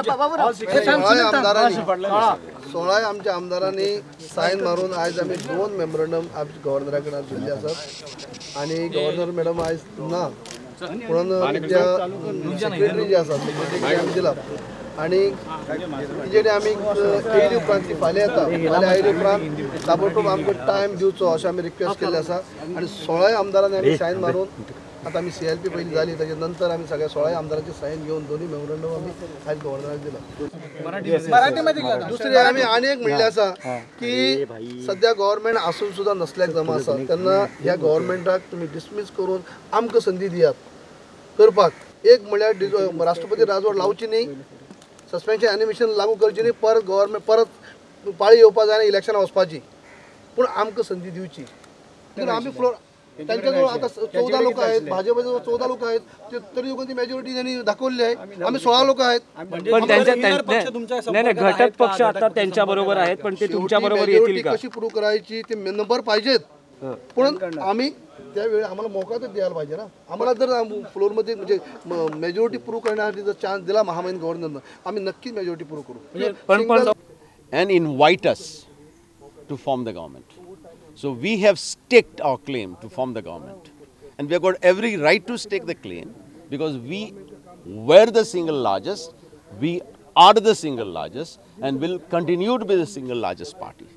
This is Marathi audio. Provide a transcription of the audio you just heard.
16 आमच्या आमदारांनी साईन मारून आज आम्ही 2 मेमोरंडम आमच्या गव्हर्नराकडे आज दिल्ले असतात आणि गव्हर्नर मॅडम आज ना म्हणून सेक्रेटरी जे आसा सेक्रेटरी आमी दिला आणि तेजेर आमी येयले उपरांत ती फाल्यां येता फाल्यां आयले उपरांत ताबडतोब आमकां टायम दिवचो अशें आमी रिक्वेस्ट केल्लें आसा आणि 16 आमदारांनी आमी सायन मारून आता आमी CLP पयली जाली ताजे नंतर आमी सगळ्या 16 आमदारांची सायन घेवन दोन्ही मेमोरंडम आमी आज गव्हर्नराक दिला। दुसरी आमी आनी एक म्हणलें आसा की सध्या गव्हर्नमेंट आसून सुद्दां नसल्याक जमा आसा तेन्ना ह्या गव्हर्नमेंटाक तुमी डिसमीस करून आमकां संदी दियात करपाक। एक म्हणल्यार राष्ट्रपती राजवट लावची न्ही, सस्पेन्शन एनिमेशन लागू करची न्ही, परत गव्हर्नमेंट परत पाळी येवपा जाय आनी इलेक्शनां वचपाची, पूण आमकां संदी दिवची। आमी फ्लोर त्यांच्याजवळ आता 14 लोक आहेत, भाजपचे 14 लोक आहेत, तरी ती मेजॉरिटी त्यांनी दाखवली आहे। आम्ही 16 लोक आहेत, पण नाही घटक पक्ष आता त्यांच्या बरोबर आहेत, पण ते तुमच्या बरोबर येतील का? कशी प्रूव्ह करायची ते नंबर पाहिजेत, पण आम्ही त्यावेळी आम्हाला मोका तर द्यायला पाहिजे ना। आम्हाला जर फ्लोरमध्ये म्हणजे मेजॉरिटी प्रूव्ह करण्यासाठी जर चान्स दिला महामहिम गव्हर्नरनं, आम्ही नक्कीच मेजॉरिटी प्रूव्ह करू and invite us to form the government. So we have staked our claim to form the government, and we have got every right to stake the claim because we were the single largest, we are the single largest, and will continue to be the single largest party.